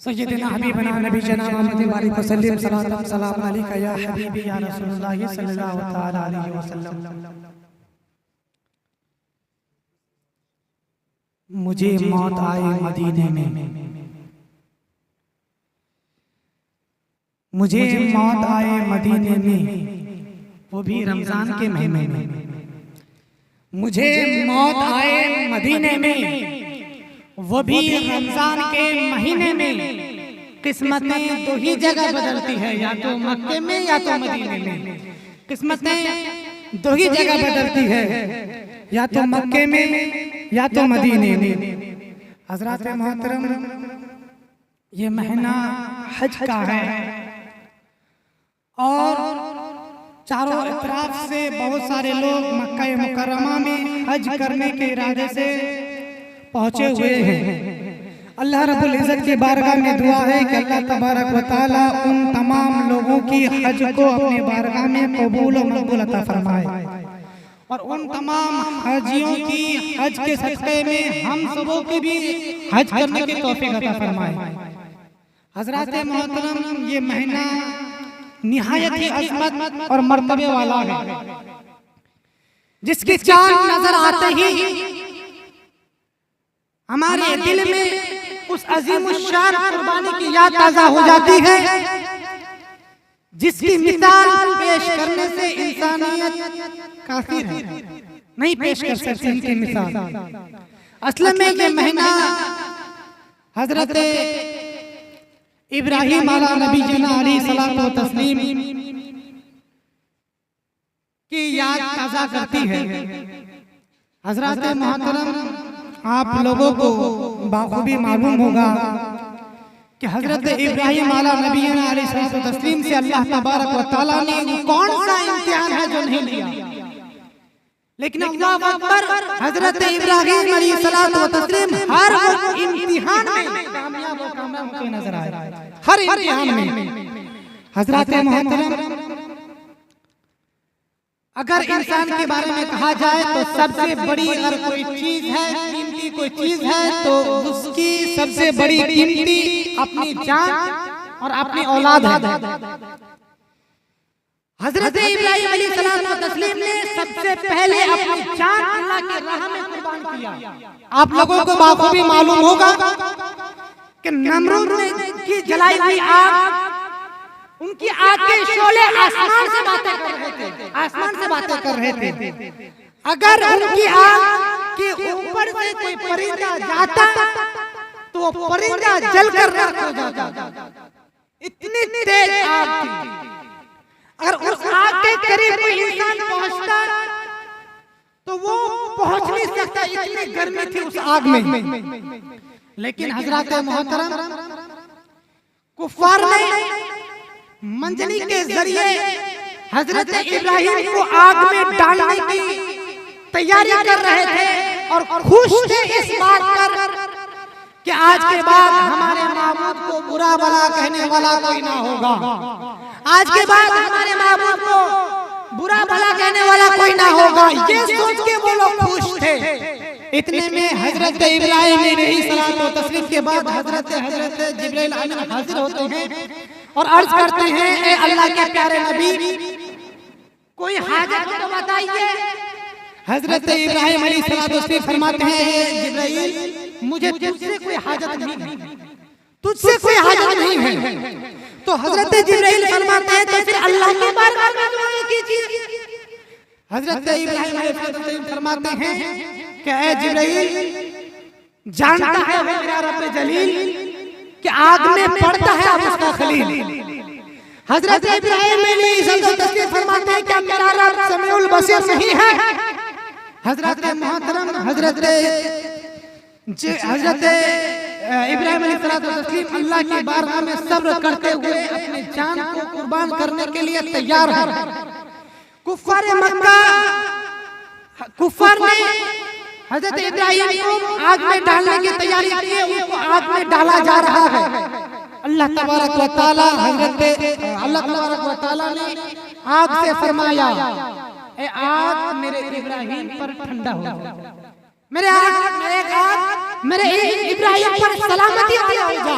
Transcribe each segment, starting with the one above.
सय्यदना हबीबना नबीजना मुहम्मद बारिक वसल्लम सलातम सलाम अलैका या हबीबी या रसूलुल्लाह सल्लल्लाहु तआला अलैहि वसल्लम। मुझे मौत आए मदीने में, मुझे मौत आए मदीने में, वो भी रमजान के महीने में। मुझे मौत आए मदीने में, वो भी रमजान के महीने में। किस्मतें दो ही जगह बदलती है, या तो मक्के में या तो मदीने में। किस्मतें दो ही जगह बदलती है, या तो मक्के में या तो मदीने में। हजरत मोहतरम, ये महीना हज का है और चारों तरफ से बहुत सारे लोग मक्का मुकर्रमा में हज करने के इरादे से पहुंचे हुए हैं। अल्लाह रब्बुल इज्जत की बारगाह में दुआ है कि अल्लाह तबारक व तआला उन तमाम लोगों की हज को अपनी बारगाह में कबूल और मकबूल अता फरमाए, और उन तमाम हाजियों की हज के सदक़े में हम सबों की भी हज करने की तौफीक अता फरमाए। हज़रात मोहतरम, ये महीना निहायत ही अज़मत और मर्तबे वाला है, जिसकी चाँद नजर आते ही हमारे दिल में उस अज़ीमुश्शान कुर्बानी की याद ताज़ा हो जाती है, जिसकी मिसाल पेश करने से इंसानियत काफी है, नहीं पेश कर सकती इनकी मिसाल। असल में ये महीना हजरत इब्राहिम अला नबीना अलैहिस्सलातु व तस्लीम की याद ताज़ा करती है। हजरत मोहतरम, आप लोगों को बाखूबी मालूम होगा कि हजरत इब्राहिम अला नबीना अलैहिस्सलातु व तस्लीम से अल्लाह तबारक व तआला ने कौन सा इम्तिहान है जो नहीं लिया, लेकिन अल्लाह अकबर, हजरत इब्राहिम अलैहिस्सलातु व तस्लीम हर इम्तिहान में कामयाब होते नजर आए, हर इम्तिहान में। हजरत मोहतरम, अगर इंसान के बारे में कहा जाए तो सबसे बड़ी अगर कोई चीज है, कीमती कोई चीज है, तो उसकी सबसे बड़ी कीमती अपनी जान और अपनी औलाद है। हजरत इब्राहिम अलैहिस्सलाम व तस्लीम ने सबसे पहले अपनी जान अल्लाह की राह में कुर्बान किया। आप लोगों को बाखूबी मालूम होगा कि नमरूद की जलाई हुई आग, उनकी आग के शोले आसमान से बातें कर रहे थे, आसमान से बातें कर रहे थे। अगर उनकी आग के ऊपर से कोई परिंदा जाता तो वो परिंदा जलकर राख हो जाता, इतनी तेज आग थी। अगर उस आग के करीब कोई इंसान पहुंचता तो वो पहुंच नहीं सकता, इतनी गर्मी थी उस आग में। लेकिन हजरत मोहतरम, कुफार ने मंजनी के जरिए हजरत इब्राहिम को आग में डालने की तैयारी कर रहे थे और खुश थे इस बात पर कि आज के बाद हमारे माबूद को बुरा भला कहने वाला कोई ना होगा, आज के बाद हमारे माबूद को बुरा भला कहने वाला कोई ना होगा। ये सोच के वो लोग खुश थे। इतने में हजरत इब्राहिम अलैहिस्सलाम व तस्लीम के बाद हजरत जिब्रील अमीन हाजिर होते हैं और अर्ज करते हैं, ए अल्लाह के प्यारे नबी, कोई हाजत तो बताइए। हजरत इब्राहिम अलैहिस्सलाम फरमाते हैं, जिब्रील, मुझे तुझसे कोई हाजत नहीं है, तुझसे कोई हाजत नहीं है। तो हजरत जिब्रील फरमाते हैं, तो फिर अल्लाह के बारगाह में दुआ कीजिए। हजरत इब्राहिम अलैहिस्सलाम फरमाते हैं कि ए जिब्रील, जानता है मेरा रब जलील कि आग में पड़ता है अब उसका खलील। हजरत इब्राहिम अलैहिस्सलाम फरमाते हैं, क्या मेरा रब समीउल बसीर नहीं है? हजरत मोहतरम, हजरत इब्राहिम अलैहिस्सलाम अल्लाह की बारगाह में सब्र करते हुए अपनी जान को कुर्बान करने के लिए तैयार हैं। कुफार मक्का, कुफार ने हजरत इब्राहिम को आग में डालने की तैयारी की है, उनको आग में डाला जा रहा है। अल्लाह तबारक व तआला ने आग से फरमाया, ए आग मेरे इब्राहिम पर ठंडा हो जा, मेरे आग मेरे इब्राहिम पर सलामती हो जा।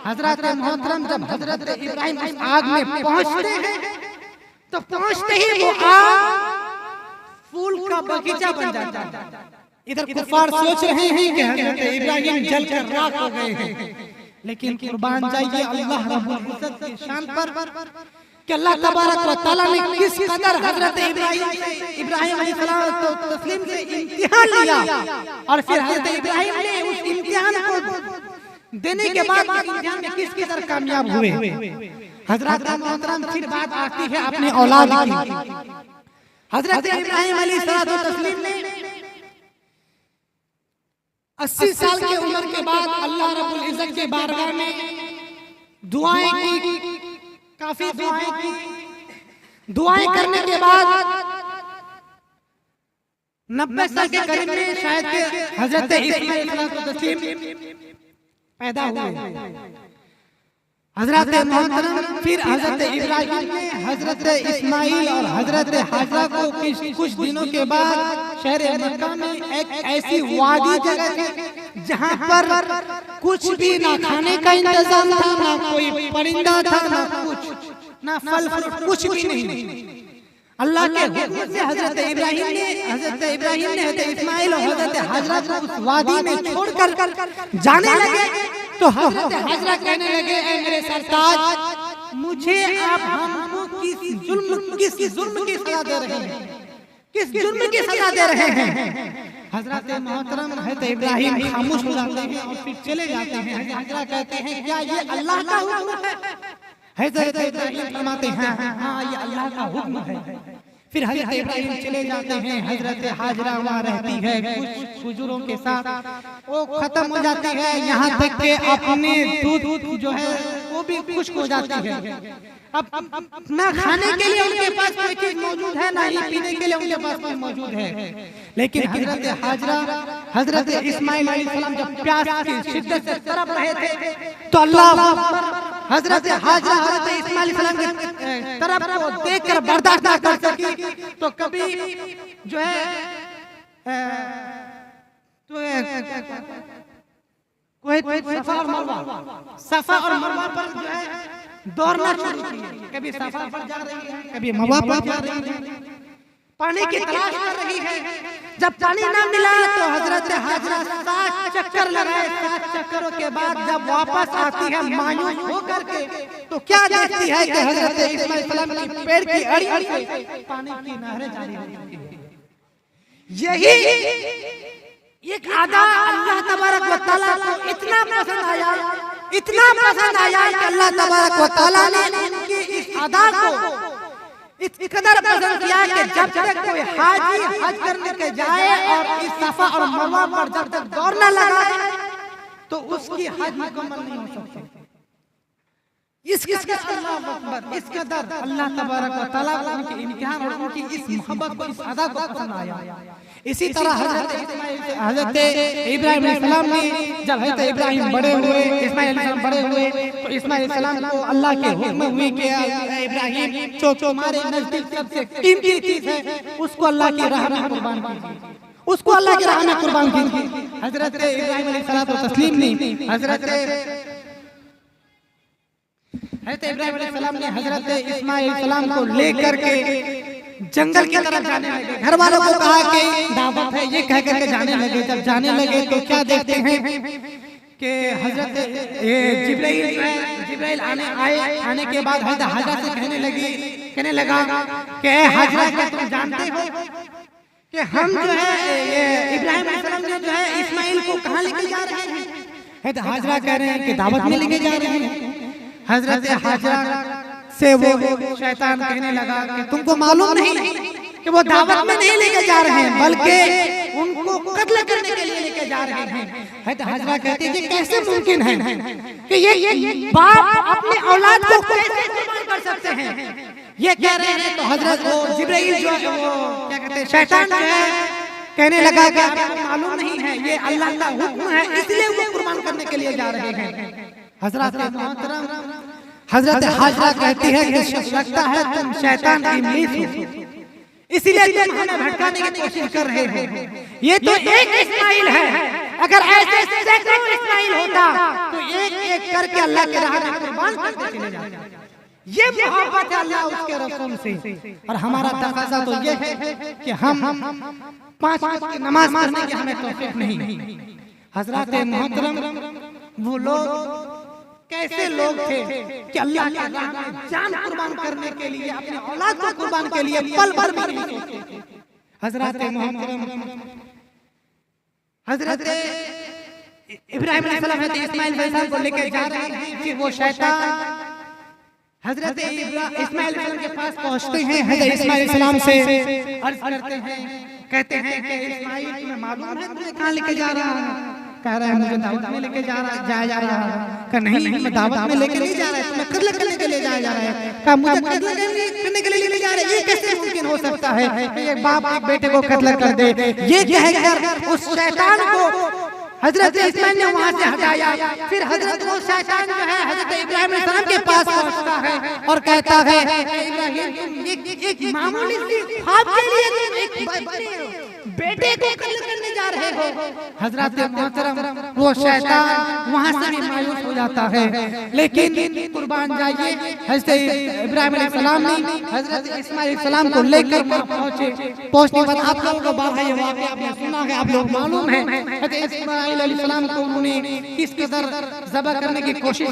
हजरत मोहतरम जब हजरत इब्राहिम उस आग में पहुंचते हैं तो पहुंचते ही वो आग फूल का बगीचा बन जाता है। इधर कुफार सोच रहे हैं कि हजरत इब्राहिम जलकर राख हो गए हैं, लेकिन कुर्बान जाइए अल्लाह रब्बुल इज्जत की शान पर कि अल्लाह तबारक व तआला ने किस कदर हजरत इब्राहिम अलैहिस्सलाम को तस्लीम से इम्तिहान लिया, और फिर हजरत इब्राहिम ने उस इम्तिहान को देने के बाद इम्तिहान में किस कदर कामयाब हुए। हजरत मोहतरम फिर बात आती है अपने औलाद की। हजरत इब्राहिम अलैहिस्सलाम ने 80 साल की उम्र के बाद अल्लाह रब्बुल इज्जत के बारगाह में दुआएं की, काफी दुआएं की। दुआएं करने के बाद 90 साल के करीब में शायद के हजरत इस्माइल पैदा हुए। हजरत मोहतरम फिर हजरत इब्राहिम ने हजरत इस्माइल और हजरत हाजरा को कुछ दिनों के बाद शहर मक्का में एक ऐसी वादी जगह थी जहां पर कुछ भी ना खाने का इंतजाम था, ना कोई परिंदा था, ना कुछ, ना फल फ्रूट, कुछ भी नहीं। अल्लाह के हुक्म से हजरत इब्राहिम ने हजरत इस्माइल और हजरत हाजरा को उस वादी में छोड़कर जाने लगे तो हजरत हाजरा कहने लगे, ऐ मेरे सरताज, मुझे आप हमको किस जुल्म की सजा दे रहे हैं, किस जुल्म की सजा दे रहे हैं। हजरत मोहतरम हजरत इब्राहिम खामोश हो जाते हैं और फिर चले जाते हैं। हाजरा कहते हैं, क्या ये अल्लाह का हुक्म है? हजरत इब्राहिम फरमाते हैं, हाँ ये अल्लाह का हुक्म है। फिर हजरत इब्राहिम चले जाते हैं। हजरत हाजरा वहाँ रहती है कुछ बुजुर्गों के साथ, वो खत्म हो जाती है, यहाँ तक के अपने दूध जो है वो भी खुश्क हो जाती है। अब ना खाने के लिए उनके पास कोई चीज मौजूद है, ना ही पीने के लिए उनके पास कोई मौजूद है। लेकिन हजरत हाजरा हजरत इस्माइल अलैहिस्सलाम जब प्यास की शिद्दत से तड़प रहे थे तो अल्लाह हजरत हाजरा हजरत इस्माइल अलैहिस्सलाम के तरफ को देखकर बर्दाश्त ना कर सकी तो कभी जो है सफा और मरवा पर जो है दौड़ना शुरू किया। कभी सफा पर जा रही है, कभी मरवा पर जा रही है, पानी की तलाश कर रही है। जब पानी ना मिला तो हजरत हाजरा 7 चक्कर लगाए। 7 चक्करों के बाद जब वापस आती है मायूस होकर के तो क्या देखती है कि हजरत इस्माइल अलैहिस्सलाम की पेड़ की अड़ी से पानी की नहरें जारी होती है। यही एक अदा अल्लाह तबारक व तआला को इतना पसंद आया कि अल्लाह तबारक व तआला ने उनकी इस अदा को इस कदर पसंद किया कि जब तक कोई हाजी हज करने के जाए और इस सफा और मरवा पर जब तक दौड़ न लगाए तो उसकी हज मुकम्मल नहीं हो सकती। इस कदर अल्लाह तबारक व तआला को उनके इम्तिहान और उनकी इस मोहब्बत को, इस अदा को पसंद आया। इसी तरह हजरत इब्राहिम अलैहिस्सलाम ने जब हजरत इब्राहिम बड़े हुए, इस्माइल अलैहिस्सलाम बड़े हुए तो इस्माइल अलैहिस्सलाम को अल्लाह के हुक्म हुई कि इब्राहिम जो तुम्हारे नजदीक सबसे कीमती चीज है उसको अल्लाह की राह में कुर्बान कीजिए, उसको अल्लाह की राह में कुर्बान कीजिए। हजरत इब्राहिम अलैहिस्सलाम ने इब्राहिम अलैहिस्सलाम ने हजरत इस्माइल अलैहिस्सलाम को लेकर के जंगल की तरफ जाने लगे। घर वालों को कहा कि दावत है, ये कह करके जाने लगे। जब जाने लगे तो क्या देखते हैं कि हजरत जिब्राइल आने के बाद हजरत हाजरा से कहने लगा कि हाजरा क्या तुम जानते हो कि हम जो है इब्राहिम अलैहिस्सलाम ने जो है इस्माइल को कहाँ लेके जा रहे हैं? हजरत हाजरा कह रहे हैं कि दावत में लेके जा रहे हैं। हजरत हाजरा से वो शैतान कहने लगा कि तुमको मालूम नहीं कि वो दावत में नहीं लेके जा रहे हैं बल्कि उनको कत्ल करने के लिए लेके जा रहे हैं। हजरत हाजरा कहते हैं कि कैसे मुमकिन है कि ये बाप अपने औलाद को कैसे कुर्बान कर सकते हैं? ये कह रहे हैं तो हजरत वो जिब्राइल जो है वो क्या कहते हैं शैतान जो है कहने लगा कि आपको मालूम नहीं है ये अल्लाह का हुक्म है इसलिए वो कुर्बान करने के लिए जा रहे हैं। हजरत हाजरा कहती है कि लगता है तुम शैतान इब्लीस हो, इसीलिए तुम हमें भटकाने की कोशिश कर रहे हो। ये तो एक इस्माइल है अगर ऐसे सैकड़ों इस्माइल होता तो एक एक करके अल्लाह के राह में कुर्बान करते चले जाते। ये मोहब्बत है अल्लाह उसके रसूल से। और हमारा तकाजा तो ये है कि हम 5 वक्त की नमाज पढ़ने की हमें तौफीक नहीं। हजरत मोहतरम वो लोग कैसे लोग थे कि अल्लाह के राह में जान कुर्बान करने के लिए, अपनी औलाद को कुर्बान के लिए पल भर भी नहीं सोचते। हजरत मोहतरम हजरत इब्राहिम अलैहिस्सलाम इस्माइल अलैहिस्सलाम को लेकर जा रहे हैं कि वो शैतान हजरत इस्माइल अलैहिस्सलाम के पास पहुंचते हैं। हजरत इस्माइल अलैहिस्सलाम से अर्ज करते हैं, कहते हैं कि इस्माइल तुम्हें मालूम है तुम्हें कहाँ लेके जा रहा है? कह रहा है मुझे दावत में लेके जा रहा है। कहा नहीं मैं दावत में लेके नहीं जा रहा है, तुम्हें कत्ल करने के लिए जाया जा रहा है। कहा मुझे कत्ल करने के लिए लेके जा रहा है, ये कैसे मुमकिन हो सकता है कि एक बाप एक बेटे को कत्ल कर दे? ये कहकर उस शैतान को हजरत इस्माइल ने वहां से हटाया। फिर हजरत वो शैतान जो है हजरत इब्राहिम अलैहिस्सलाम के पास पहुंचता है और कहता है इब्राहिम तुम एक मामूली सी ख्वाब के लिए तुम एक बेटे को कत्ल करने जा रहे हो। हजरत मोहतरम वो शैतान वहां से भी मायूस हो जाता है। लेकिन कुर्बान जाइए हजरत इब्राहिम अलैहिस्सलाम ने हजरत इस्माइल अलैहिस्सलाम को लेकर पहुंचने के बाद आप लोगों को बात है, ये वाकया आपने सुना है, आप लोग मालूम है हजरत इस्माइल अलैहिस्सलाम को उन्होंने किस कदर ज़बह करने की कोशिश